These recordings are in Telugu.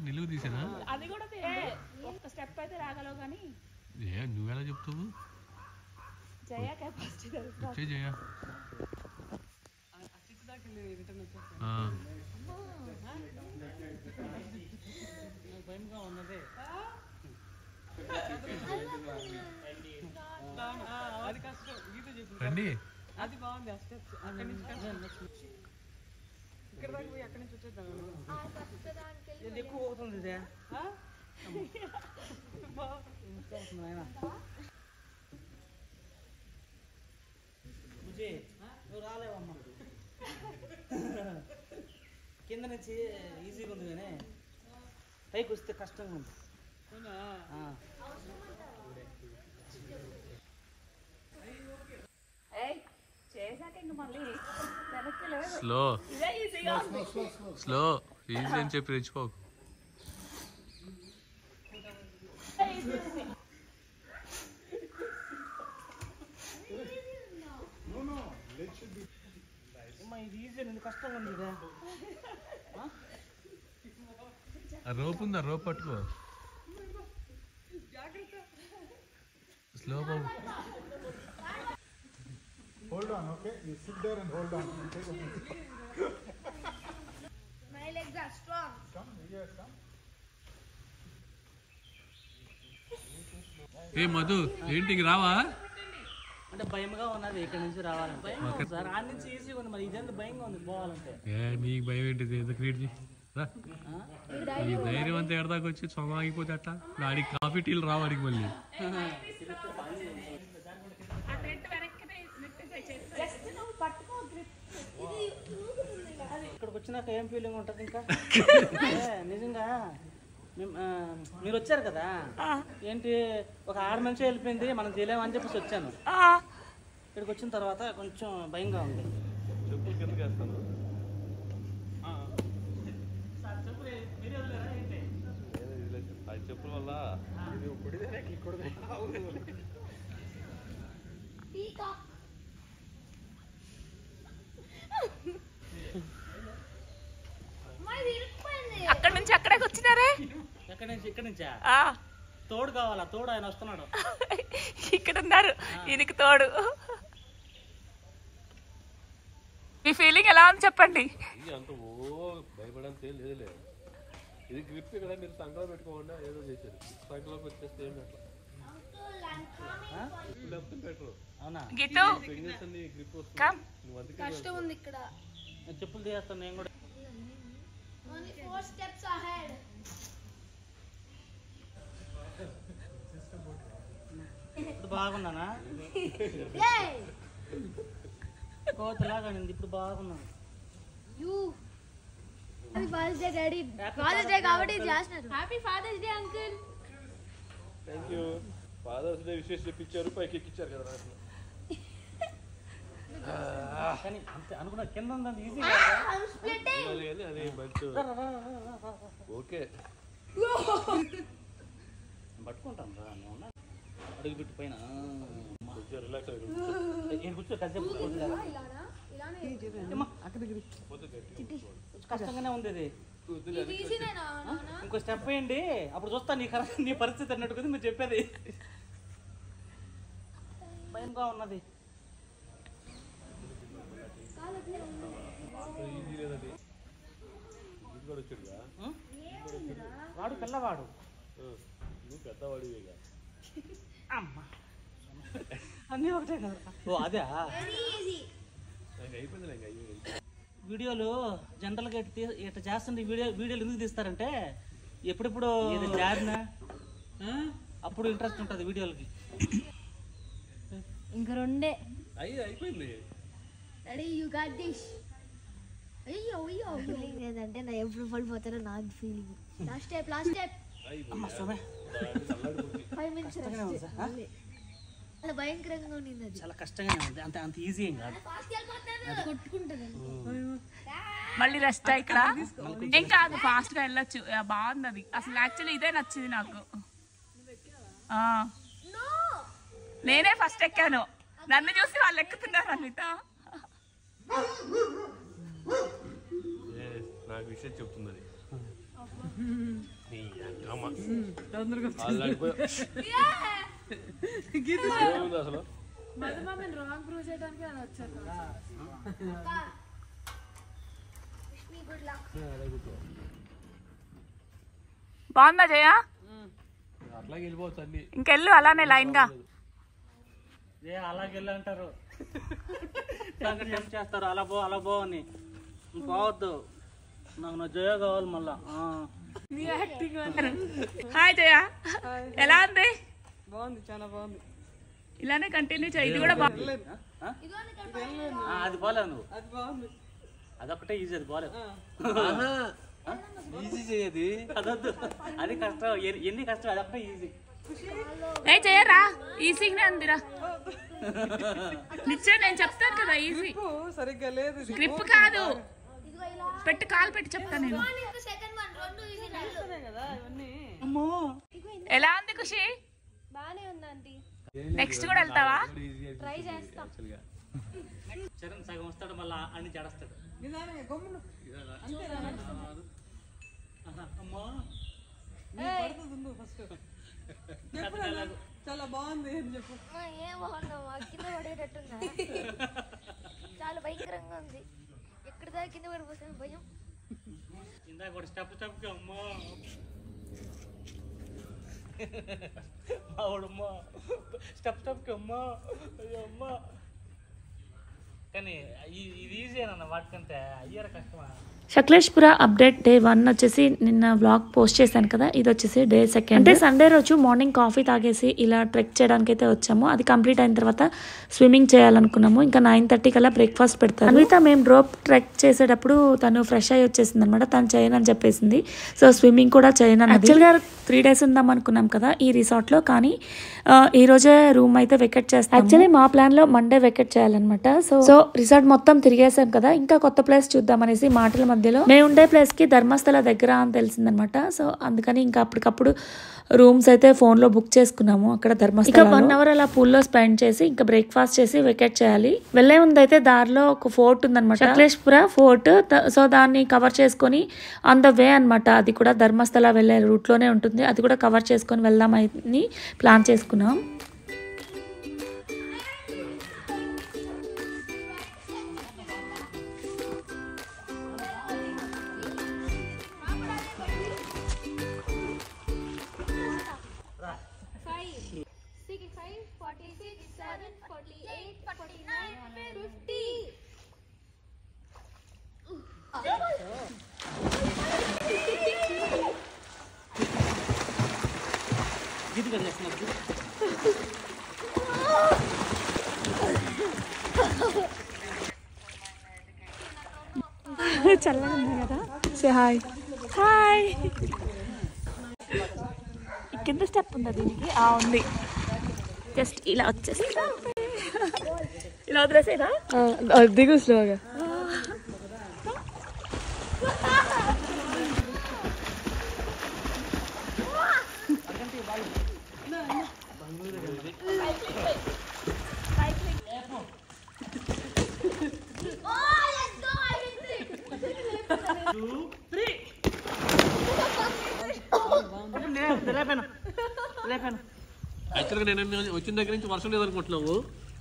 నిలువు తీసేనా అది కూడా ఒక్క స్టెప్ అయితే రాగలవు కానీ నువ్వెలా చెప్తావు జయ కెపాసిటీ జయ రండి అది బాగుంది ఇక్కడ దాకా పోయి అక్కడి నుంచి వచ్చేద్దాం ఎక్కువ అవుతుంది నువ్వు రాలేవమ్మా కింద నుంచి ఈజీగా ఉంది కానీ పైకి వస్తే కష్టంగా ఉంది స్లో స్లో ఈజీ అని చెప్పి రెచ్చిపోకు ఇది ఈజీ ఉంది కష్టంగా ఉంది రోప్ ఉందా రోప్ పట్టుకో slow Babu Hold on, okay? You sit there and hold on. My legs are strong. Come, yes, come. ఏ మధు ఏంటికి రావా అంటే భయంగా ఉన్నది ఇక్కడ నుంచి రావాలంటే సార్ ఆ నుంచి ఈజీగా ఉంది మరి ఇదంతా భయంగా ఉంది పోవాలంటే నీకు భయం ఏంటిది ఎందుకు క్రియేట్ ఈ ధైర్యం అంతా ఎడదాకా వచ్చి సొంగ ఆగిపోతే అట్లా ఆడికి కాఫీ టీలు రావాడికి మళ్ళీ ఇక్కడికి వచ్చినాక ఏం ఫీలింగ్ ఉంటుంది ఇంకా నిజంగా మీరు వచ్చారు కదా ఏంటి ఒక 6 మంచి వెళ్ళిపోయింది మనం చేయలేమని చెప్పేసి వచ్చాను ఇక్కడికి వచ్చిన తర్వాత కొంచెం భయంగా ఉంది చెప్పుల వల్ల అక్కడ నుంచి అక్కడికి వచ్చినారే ఇక్కడ నుంచా తోడు కావాలా తోడు ఆయన వస్తున్నాడు ఇక్కడ ఉన్నారు ఈయనకి తోడు మీ ఫీలింగ్ ఎలా ఉంది చెప్పండి అంత ఓ భయపడంత ఏం లేదులే ఇది గ్రిప్ ఇక్కడ మీరు సంకలో పెట్టుకోకుండా ఏదో చేశారు సంకలోకి వచ్చేస్తే ఏం పెట్టరు అవునా గీతూ గ్రిప్ కష్టం ఉంది ఇక్కడ చెప్పులు తీయేస్తాను నేను కూడా only 4 steps ahead ఇప్పుడు బాగున్నానా yay కోతలాగా ఉంది ఇప్పుడు బాగున్నాను you happy father's day daddy father's day కాబట్టి చేస్తున్నారు happy father's day uncle thank you father's day wishes చెప్పించారు పైకి ఎక్కించారు కదా కానీ అంతే అనుకున్నా కింద ఉందండి ఈజీ I'm splitting అదే మంచి ఓకే పట్టుకుంటాను రా నువ్వు అడుగు పెట్టి పైన కొంచెం రిలాక్స్ నేను కూర్చో కాసేపు కష్టంగానే ఉంది ఇది ఇంకో స్టెప్ వేయండి అప్పుడు చూస్తా నీ పరిస్థితి అన్నట్టు మీరు చెప్పేది భయంగా ఉన్నది వాడు పిల్లవాడు నువ్వు పెద్దవాడివేగా అమ్మా అన్నీ ఒకటే కదా ఓ అదే అయిపోయింది వీడియోలు జనరల్గా ఇట్లా చేస్తుంటే వీడియోలు ఎందుకు తీస్తారంటే ఎప్పుడెప్పుడు జారినా అప్పుడు ఇంట్రెస్ట్ ఉంటుంది వీడియోలకి ఇంకా రెండే అయిపోయింది డాడీ యు గాట్ దిస్ అయ్యో అయ్యో ఫీలింగ్ ఏంటంటే నా ఎప్పుడు పడిపోతారో నాకు ఫీలింగ్ లాస్ట్ స్టెప్ అమ్మ సోమే 5 మినిట్స్ అలా భయంకరంగా ఉంది అది చాలా కష్టంగానే ఉంది అంత ఈజీ ఏం కాదు కొట్టుకుంటది మళ్ళీ రెస్ట్ ఇక్కడ ఏం కాదు ఫాస్ట్ గా వెళ్ళొచ్చు బాగుంది అది అసలు యాక్చువల్లీ ఇదే నచ్చింది నాకు నేనే ఫస్ట్ ఎక్కాను నన్ను చూసి వాళ్ళు ఎక్కుతున్నారు అనిత నాకు విషయం చెప్తుంది అసలు బాగుందా జయ? అట్లాగే వెళ్ళిపోవచ్చు అన్ని. ఇంకెళ్ళు అలానే లైన్ గా. అలాగే వెళ్ళంటారు, టెంప్ట్ చేస్తారు, అలా పో అని. పోవద్దు, నాకు నా జయ కావాలి మళ్ళా. హాయ్ జయ, ఎలా ఉంది? బాగుంది, చాలా బాగుంది. ఇలానే కంటిన్యూ చేయి. ఇది కూడా బాగుంది. అది బాలేదు నువ్వు, అది బాగుంది. అదొకటే ఈజీ, అది బాలేదు. ఈజీ చేయది అదొద్దు, అది కష్టం. ఎన్ని కష్టం, అదొకటే ఈజీ. ఏ చేయరా, ఈజీగానే ఉందిరా. నిశ్చయం నేను చెప్తాను కదా, ఈజీ. సరిగ్గా లేదు. గ్రిప్ కాదు, పెట్టి కాలు పెట్టి చెప్తాను నేను. కదా ఇవన్నీ. ఎలా ఉంది ఖుషి? బానే ఉందండి. నెక్స్ట్ కూడా వెళ్తావా? ట్రై చేస్తా. చరణ్ సగం వస్తాడు, మళ్ళీ అన్ని చెడస్తాడు. నిదానంగా గమ్మున. అమ్మా పడుతుంది ఫస్ట్. చాలా బాగుంది అని చెప్పు. ఏం బాగున్నావా? కింద పడేటట్టుందా? చాలా భయంకరంగా ఉంది. ఎక్కడ దాకా కింద పడిపోతాను భయం. ఇందాక కూడా స్టెప్ అమ్మా మావాడమ్మా, స్టెప్ అమ్మా, అయ్యో అమ్మా. కానీ ఇది ఈజీ అన్న, వాటికంటే అయ్యారా కష్టమా? శక్లేష్పుర అప్డేట్ డే 1 వచ్చేసి నిన్న వ్లాగ్ పోస్ట్ చేశాను కదా, ఇది వచ్చేసి డే 2. అంటే సండే రోజు మార్నింగ్ కాఫీ తాగేసి ఇలా ట్రెక్ చేయడానికి అయితే వచ్చాము. అది కంప్లీట్ అయిన తర్వాత స్విమ్మింగ్ చేయాలనుకున్నాము. ఇంకా 9:30 కల్లా బ్రేక్ఫాస్ట్ పెడతారు. అన్విత మేము రోప్ ట్రెక్ చేసేటప్పుడు తను ఫ్రెష్ అయ్యి వచ్చేసింది అనమాట. తను చేయనని చెప్పేసింది. సో స్విమ్మింగ్ కూడా చేయనని. యాక్చువల్గా 3 days ఉందాం అనుకున్నాం కదా ఈ రిసార్ట్లో, కానీ ఈ రోజే రూమ్ అయితే వెకెట్ చేస్తాం. యాక్చువల్లీ మా ప్లాన్లో మండే వెకెట్ చేయాలన్నమాట. సో రిసార్ట్ మొత్తం తిరిగేసాం కదా, ఇంకా కొత్త ప్లేస్ చూద్దాం అనేసి మాటల మధ్యలో మేము ఉండే ప్లేస్ కి ధర్మస్థల దగ్గర అని తెలిసిందనమాట. సో అందుకని ఇంకా అప్పటికప్పుడు రూమ్స్ అయితే ఫోన్ లో బుక్ చేసుకున్నాము అక్కడ ధర్మస్థల. 1 hour అలా పూల్లో స్పెండ్ చేసి ఇంకా బ్రేక్ఫాస్ట్ చేసి వెకేట్ చేయాలి. వెళ్లే ముందు అయితే దారిలో ఒక ఫోర్ట్ ఉందన్నమాట, శక్లేష్పుర ఫోర్ట్. సో దాన్ని కవర్ చేసుకొని ఆన్ ద వే అనమాట, అది కూడా ధర్మస్థల వెళ్లే రూట్ లోనే ఉంటుంది. అది కూడా కవర్ చేసుకొని వెళ్దామని ప్లాన్ చేసుకున్నాం. చల్లగా ఉంది కదా. Say hi. హాయ్. కింద స్టెప్ ఉందా దీనికి? ఉంది. జస్ట్ ఇలా వచ్చేస్తా, ఇలా వదిలేసేనా? దిగు స్లోగా. యాక్చువల్గా నేను వచ్చిన దగ్గర నుంచి వర్షం లేదనుకుంటున్నాము.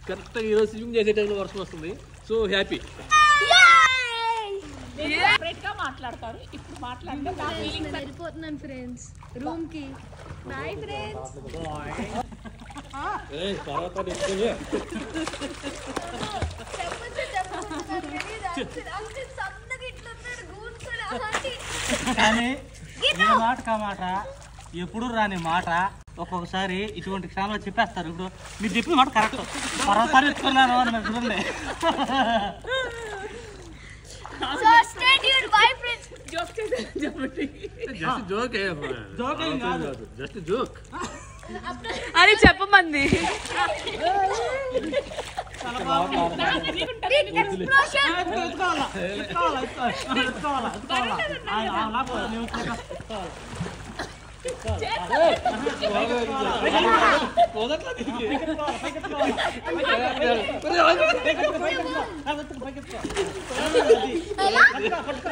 కరెక్ట్గా ఈరోజు స్విమ్మింగ్ చేసే టైంలో వర్షం వస్తుంది. So happy. మాట్లాడతారు ఇప్పుడు వెళ్ళిపోతున్నాను ఫ్రెండ్స్ రూమ్ కి. Bye friends. కానీ ఏ మాట కా మాట ఎప్పుడు రాని మాట ఒక్కొక్కసారి ఇటువంటి క్షణంలో చెప్పేస్తారు. ఇప్పుడు మీరు చెప్పిన మాట కరెక్ట్, మరోసారి ఎత్తుకున్నాను అని నాకు చూడండి. So stay tuned. Bye friends. Just joke అని చెప్పమంది.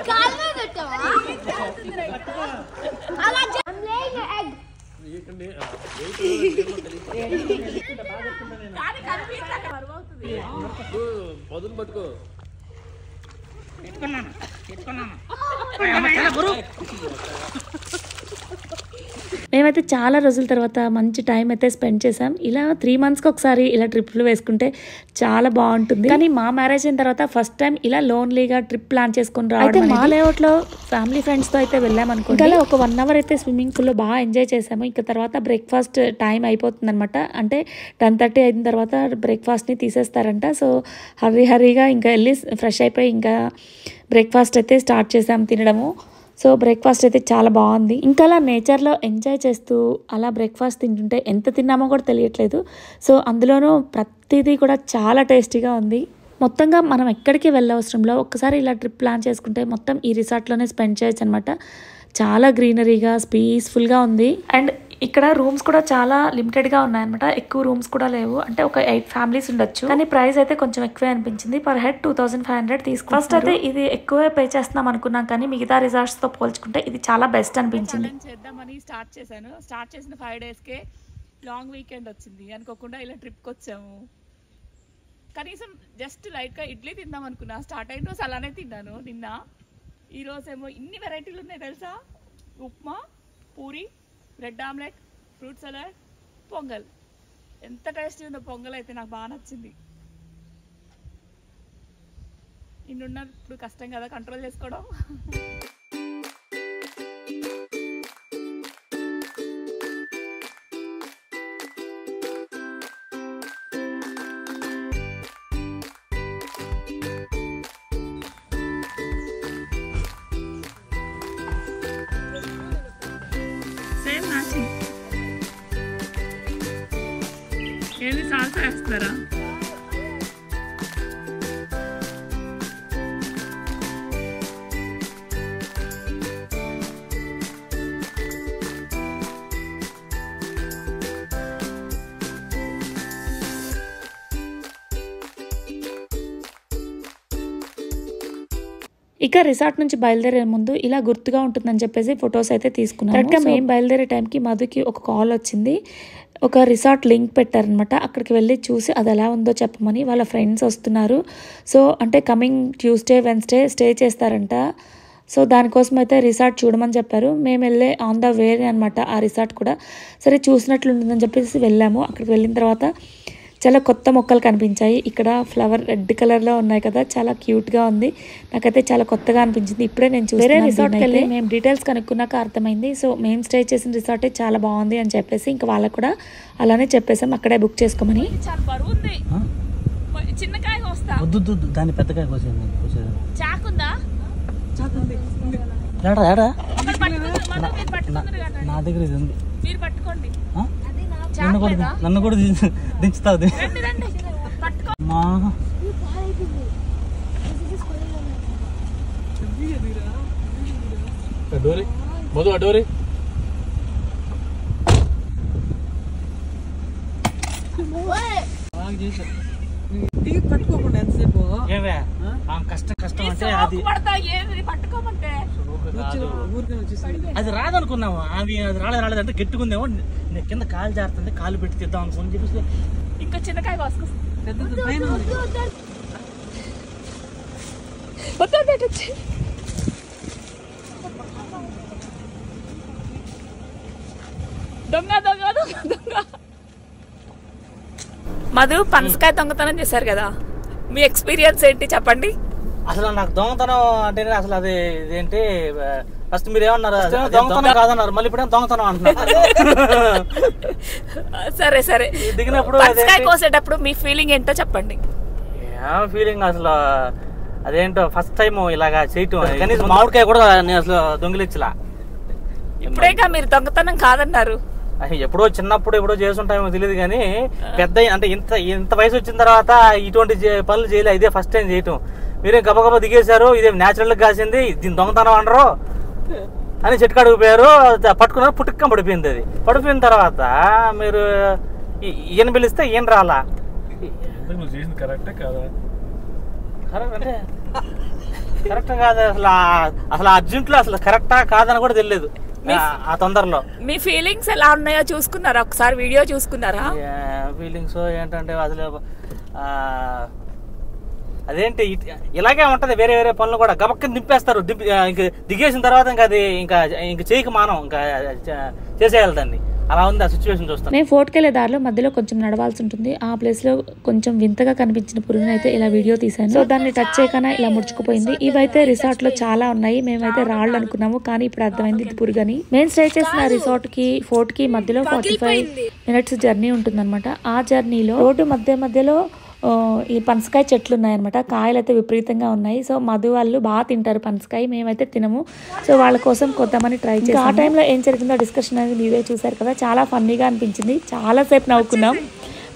కాల్ మీద పెట్టావా? మేమైతే చాలా రోజుల తర్వాత మంచి టైం అయితే స్పెండ్ చేసాం. ఇలా 3 monthsకి ఒకసారి ఇలా ట్రిప్లు వేసుకుంటే చాలా బాగుంటుంది. కానీ మా మ్యారేజ్ అయిన తర్వాత ఫస్ట్ టైం ఇలా లోన్లీగా ట్రిప్ ప్లాన్ చేసుకుని రావడం. మా లేఅవుట్లో ఫ్యామిలీ ఫ్రెండ్స్తో అయితే వెళ్ళామనుకోండి. ఇంకా ఒక 1 hour అయితే స్విమ్మింగ్ పూల్లో బాగా ఎంజాయ్ చేసాము. ఇంకా తర్వాత బ్రేక్ఫాస్ట్ టైం అయిపోతుంది అనమాట. అంటే 10:30 అయిన తర్వాత బ్రేక్ఫాస్ట్ని తీసేస్తారంట. సో హరీగా ఇంకా వెళ్ళి ఫ్రెష్ అయిపోయి ఇంకా బ్రేక్ఫాస్ట్ అయితే స్టార్ట్ చేసాము తినడము. సో బ్రేక్ఫాస్ట్ అయితే చాలా బాగుంది. ఇంకా అలా నేచర్లో ఎంజాయ్ చేస్తూ అలా బ్రేక్ఫాస్ట్ తింటుంటే ఎంత తిన్నామో కూడా తెలియట్లేదు. సో అందులోనూ ప్రతిదీ కూడా చాలా టేస్టీగా ఉంది. మొత్తంగా మనం ఎక్కడికి వెళ్ళవసరంలో ఒక్కసారి ఇలా ట్రిప్ ప్లాన్ చేసుకుంటే మొత్తం ఈ రిసార్ట్లోనే స్పెండ్ చేయొచ్చు అనమాట. చాలా గ్రీనరీగా పీస్ఫుల్గా ఉంది. అండ్ ఇక్కడ రూమ్స్ కూడా చాలా లిమిటెడ్గా ఉన్నాయన్నమాట. ఎక్కువ రూమ్స్ కూడా లేవు. అంటే ఒక 8 families ఉండొచ్చు. కానీ ప్రైస్ అయితే కొంచెం ఎక్కువే అనిపించింది. పర్ హెడ్ 2500 తీసుకుంటారు. ఫస్ట్ అయితే ఇది ఎక్కువే పే చేస్తున్నాం అనుకున్నాం, కానీ మిగతా రిసార్ట్స్తో పోల్చుకుంటే ఇది చాలా బెస్ట్ అనిపించింది. చేద్దామని స్టార్ట్ చేసిన 5 daysకే లాంగ్ వీకెండ్ వచ్చింది. అనుకోకుండా ఇలా ట్రిప్కి వచ్చాము. కనీసం జస్ట్ లైట్గా ఇడ్లీ తిందాం అనుకున్నా. స్టార్ట్ అయిన రోజు అలానే తిన్నాను నిన్న. ఈ రోజేమో ఇన్ని వెరైటీలు ఉన్నాయి తెలుసా. Upma, puri, bread omelette, fruit salad, pongal. ఎంత టేస్టీ ఉందో పొంగల్ అయితే. నాకు బాగా నచ్చింది. ఇన్నున్నప్పుడు కష్టం కదా కంట్రోల్ చేసుకోవడం. Same matching. ఏది సాల్సా వేస్తారా? ఇక రిసార్ట్ నుంచి బయలుదేరే ముందు ఇలా గుర్తుగా ఉంటుందని చెప్పేసి ఫొటోస్ అయితే తీసుకున్నాం. కరెక్ట్గా మేము బయలుదేరే టైంకి మధుకి ఒక కాల్ వచ్చింది. ఒక రిసార్ట్ లింక్ పెట్టారనమాట. అక్కడికి వెళ్ళి చూసి అది ఎలా ఉందో చెప్పమని. వాళ్ళ ఫ్రెండ్స్ వస్తున్నారు. సో అంటే కమింగ్ ట్యూస్డే వెన్స్డే స్టే చేస్తారంట. సో దానికోసం అయితే రిసార్ట్ చూడమని చెప్పారు. మేము వెళ్ళే ఆన్ ద వే అనమాట ఆ రిసార్ట్ కూడా. సరే చూసినట్లు ఉంటుందని చెప్పేసి వెళ్ళాము. అక్కడికి వెళ్ళిన తర్వాత చాలా కొత్త మొక్కలు కనిపించాయి. ఇక్కడ ఫ్లవర్ రెడ్ కలర్లో ఉన్నాయి కదా, చాలా క్యూట్గా ఉంది. నాకైతే చాలా కొత్తగా అనిపించింది. ఇప్పుడే నేను చూసి వేరే రిసార్ట్కి వెళ్ళి మేము డీటెయిల్స్ కనుక్కున్నాక అర్థమైంది. సో మేము స్టే చేసిన రిసార్టే చాలా బాగుంది అని చెప్పేసి ఇంకా వాళ్ళకు కూడా అలానే చెప్పేసాం అక్కడే బుక్ చేసుకోమని. చాలా బరువు ఉంది. చిన్నకాయ కోస్తా. వద్దు దాన్ని పెద్దకాయ కోసేది. చాకుందా? నా దగ్గర ఇది ఉంది. మీరు పట్టుకోండి. నన్ను కూడా దించుతావు. మా డోరీ మధు ఆ డోరీ పట్టుకోకుండా ఎంతసేపు ఏవే కష్టం అంటే అది పట్టుకోమంటే ఊరికే వచ్చేసి అది రాదనుకున్నాము. అది రాలేదంటే గట్టిగుందేమో. కింద కాలు జారుతుంది, కాలు పెట్టి తీద్దాం అనుకుని చెప్పేసి ఇంకా చిన్నకాయ కోసుకొస్తా. పెద్ద పైన దొంగ దొంగ దొంగ దొంగ. మధు పనసకాయ దొంగతనం చేశారు కదా, మీ ఎక్స్పీరియన్స్ ఏంటి చెప్పండి. అసలు నాకు దొంగతనం అంటే అసలు అది ఇదేంటి, ఫస్ట్ మీరు ఏమన్నారు దొంగతనం కాదన్నారు, మళ్ళీ ఇప్పుడేం దొంగతనం అంటున్నారు. సరే సరే, దిగినప్పుడు పనసకాయ కోసేటప్పుడు మీ ఫీలింగ్ ఏంటో చెప్పండి. ఏం ఫీలింగ్ అసలు అదేంటో ఫస్ట్ టైం ఇలాగా చేయటం. కనీసం మామిడికాయ కూడా నేను అసలు దొంగిలించలా. ఇప్పుడేగా మీరు దొంగతనం కాదన్నారు. ఎప్పుడో చిన్నప్పుడు ఎప్పుడో చేసుంటామో తెలియదు, కానీ పెద్ద అంటే ఇంత వయసు వచ్చిన తర్వాత ఇటువంటి పనులు చేయలే. ఇదే ఫస్ట్ టైం చేయటం. మీరేం గబగబా దిగేశారు, ఇదే న్యాచురల్ గా కాసింది, దీని దొంగతనం అనరు అని చెట్టు కడుగుపోయారు. పట్టుకున్నారు, పుట్టుక్క పడిపోయింది. అది పడిపోయిన తర్వాత మీరు ఈయన పిలిస్తే ఈయన రాలా. కరెక్టే కాదా? అంటే కరెక్ట్ కాదు అసలు అర్జెంట్లో అసలు కరెక్టా కాదని కూడా తెలియదు ఆ తొందరలో. మీ ఫీలింగ్స్ ఎలా ఉన్నాయో చూసుకున్నారా? ఒకసారి వీడియో చూసుకున్నారా? ఫీలింగ్స్ ఏంటంటే అసలు అదేంటి ఇలాగే ఉంటది, వేరే వేరే పనులు కూడా గబక్కని దింపేస్తారు. ఇంక దిగేసిన తర్వాత ఇంకా అది ఇంకా చేయక మానం, ఇంకా చేసేయాలి దాన్ని. అలా ఉంది ఆ సిచ్యువేషన్ చూస్తాను. నేను ఫోర్ట్కి వెళ్ళే దారిలో మధ్యలో కొంచెం నడవాల్సి ఉంటుంది. ఆ ప్లేస్లో కొంచెం వింతగా కనిపించిన పురుగుని అయితే ఇలా వీడియో తీశాను. సో దాన్ని టచ్ చేయకనే ఇలా ముడుచుకుపోయింది. ఇవైతే రిసార్ట్లో చాలా ఉన్నాయి. మేమైతే రాళ్ళు అనుకున్నాము, కానీ ఇప్పుడు అర్థమైంది ఇది పురుగని. మేము స్టే చేసిన రిసార్ట్కి ఫోర్ట్కి మధ్యలో 45 minutes జర్నీ ఉంటుందన్నమాట. ఆ జర్నీలో రోడ్డు మధ్యలో ఈ పనసకాయ చెట్లు ఉన్నాయన్నమాట. కాయలు అయితే విపరీతంగా ఉన్నాయి. సో మధు వాళ్ళు బాగా తింటారు పనసకాయ, మేమైతే తినము. సో వాళ్ళ కోసం కొద్దామని ట్రై చేసి ఆ టైంలో ఏం జరిగిందో డిస్కషన్ అనేది మీరే చూసారు కదా. చాలా ఫన్నీగా అనిపించింది, చాలాసేపు నవ్వుకున్నాం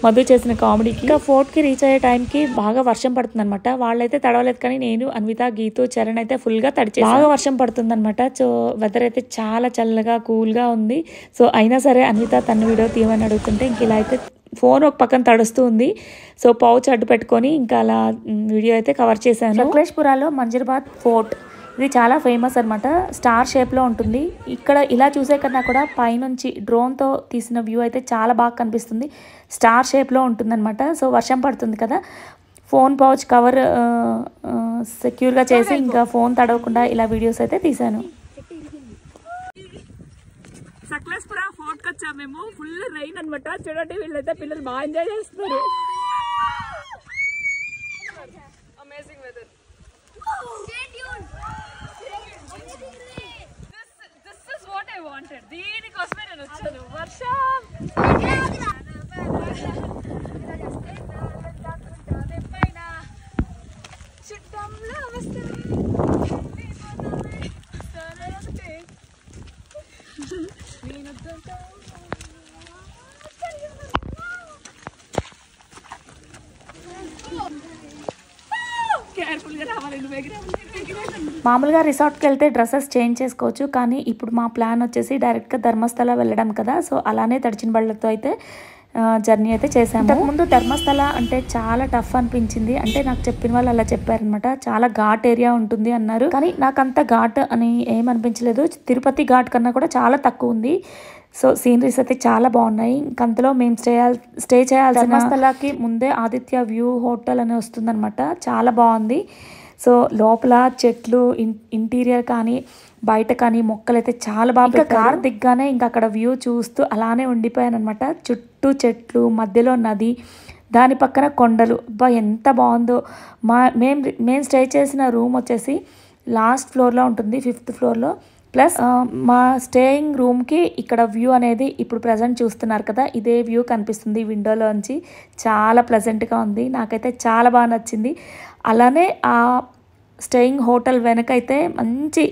మధు చేసిన కామెడీకి. ఇంకా ఫోర్ట్కి రీచ్ అయ్యే టైంకి బాగా వర్షం పడుతుంది అనమాట. వాళ్ళైతే తడవలేదు, కానీ నేను, అన్విత, గీతు, చరణ్ అయితే ఫుల్గా తడిచే బాగా వర్షం పడుతుంది అనమాట. సో వెదర్ అయితే చాలా చల్లగా కూల్గా ఉంది. సో అయినా సరే అన్విత తన వీడియో తీయమని అడుగుతుంటే ఇంక ఇలా అయితే ఫోన్ ఒక పక్కన తడుస్తూ ఉంది. సో పౌచ్ అడ్డు పెట్టుకొని ఇంకా అలా వీడియో అయితే కవర్ చేశాను. సకలేష్పురాలో మంజర్బాద్ ఫోర్ట్ ఇది చాలా ఫేమస్ అనమాట. స్టార్ షేప్లో ఉంటుంది. ఇక్కడ ఇలా చూసే కన్నా కూడా పైనుంచి డ్రోన్తో తీసిన వ్యూ అయితే చాలా బాగా కనిపిస్తుంది. స్టార్ షేప్లో ఉంటుందన్నమాట. సో వర్షం పడుతుంది కదా, ఫోన్ పౌచ్ కవర్ సెక్యూర్గా చేసి ఇంకా ఫోన్ తడవకుండా ఇలా వీడియోస్ అయితే తీశాను. సకలేష్పుర ఫోర్ట్ కి వచ్చాము మేము. ఫుల్ రెయిన్ అనమాట. చూడండి వీళ్ళైతే పిల్లలు బాగా ఎంజాయ్ చేస్తున్నారు. Amazing weather. This is what I wanted. దీనికోసమే నేను వచ్చాను. వర్షం చిట్టంలో వస్తే మామూలుగా రిసార్ట్కి వెళ్తే డ్రెస్సెస్ చేంజ్ చేసుకోవచ్చు, కానీ ఇప్పుడు మా ప్లాన్ వచ్చేసి డైరెక్ట్గా ధర్మస్థల వెళ్ళడం కదా. సో అలానే తడిచిన బళ్ళతో అయితే జర్నీ అయితే చేశాము. ఇంతకుముందు ధర్మస్థల అంటే చాలా టఫ్ అనిపించింది. అంటే నాకు చెప్పిన వాళ్ళు అలా చెప్పారనమాట. చాలా ఘాట్ ఏరియా ఉంటుంది అన్నారు, కానీ నాకు అంత ఘాట్ అని ఏమనిపించలేదు. తిరుపతి ఘాట్ కన్నా కూడా చాలా తక్కువ ఉంది. సో సీనరీస్ అయితే చాలా బాగున్నాయి. ఇంకంతలో మేము స్టే చేయాల్సిన ధర్మస్థలకి ముందే ఆదిత్య వ్యూ హోటల్ అని వస్తుందన్నమాట. చాలా బాగుంది. సో లోపల చెట్లు, ఇంటీరియర్ కానీ బయట కానీ మొక్కలు అయితే చాలా బాగా. ఇంకా కార్ దిగ్గానే ఇంకా అక్కడ వ్యూ చూస్తూ అలానే ఉండిపోయాను అనమాట. చుట్టూ చెట్లు, మధ్యలో నది, దాని పక్కన కొండలు. ఎంత బాగుందో. మేము స్టే చేసిన రూమ్ వచ్చేసి లాస్ట్ ఫ్లోర్లో ఉంటుంది, 5th ఫ్లోర్లో. ప్లస్ మా స్టేయింగ్ రూమ్కి ఇక్కడ వ్యూ అనేది ఇప్పుడు ప్రజెంట్ చూస్తున్నారు కదా, ఇదే వ్యూ కనిపిస్తుంది విండోలోంచి. చాలా ప్లెజెంట్గా ఉంది, నాకైతే చాలా బాగా నచ్చింది. అలానే ఆ స్టేయింగ్ హోటల్ వెనకైతే మంచి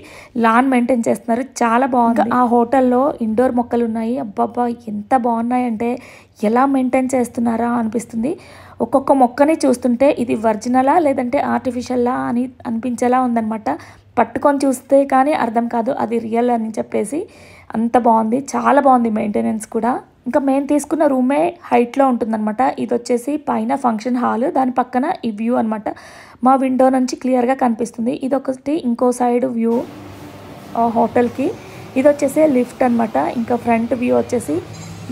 లాన్ మెయింటైన్ చేస్తున్నారు, చాలా బాగుంది. ఆ హోటల్లో ఇండోర్ మొక్కలు ఉన్నాయి. అబ్బాబ్బా ఎంత బాగున్నాయంటే ఎలా మెయింటైన్ చేస్తున్నారా అనిపిస్తుంది. ఒక్కొక్క మొక్కని చూస్తుంటే ఇది ఒరిజినలా లేదంటే ఆర్టిఫిషియల్లా అని అనిపించేలా ఉందన్నమాట. పట్టుకొని చూస్తే కానీ అర్థం కాదు అది రియల్ అని చెప్పేసి. అంత బాగుంది, చాలా బాగుంది మెయింటెనెన్స్ కూడా. ఇంకా మేము తీసుకున్న రూమే హైట్లో ఉంటుందన్నమాట. ఇది వచ్చేసి పైన ఫంక్షన్ హాల్, దాని పక్కన ఈ వ్యూ అనమాట. మా విండో నుంచి క్లియర్గా కనిపిస్తుంది. ఇదొకటి ఇంకో సైడ్ వ్యూ హోటల్కి. ఇది వచ్చేసి లిఫ్ట్ అనమాట. ఇంకా ఫ్రంట్ వ్యూ వచ్చేసి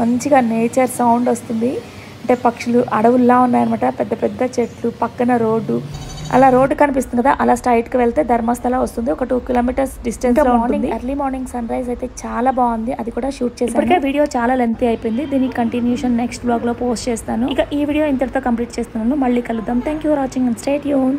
మంచిగా నేచర్ సౌండ్ వస్తుంది. అంటే పక్షులు అడవుల్లా ఉన్నాయన్నమాట. పెద్ద పెద్ద చెట్లు, పక్కన రోడ్డు. అలా రోడ్డు కనిపిస్తుంది కదా, అలా స్ట్రైట్కి వెళ్తే ధర్మస్థల వస్తుంది. ఒక 2 kilometers డిస్టెన్స్లో ఉంటుంది. ఎర్లీ మార్నింగ్ సన్ రైజ్ అయితే చాలా బాగుంది, అది కూడా షూట్ చేశాను. ఇప్పటికే వీడియో చాలా లెంతీ అయిపోయింది. దీని కంటిన్యూషన్ నెక్స్ట్ బ్లాగ్లో పోస్ట్ చేస్తాను. ఇక ఈ వీడియో ఇంతటితో కంప్లీట్ చేస్తున్నాను. మళ్ళీ కలుద్దాం. Thank you for watching and stay tune.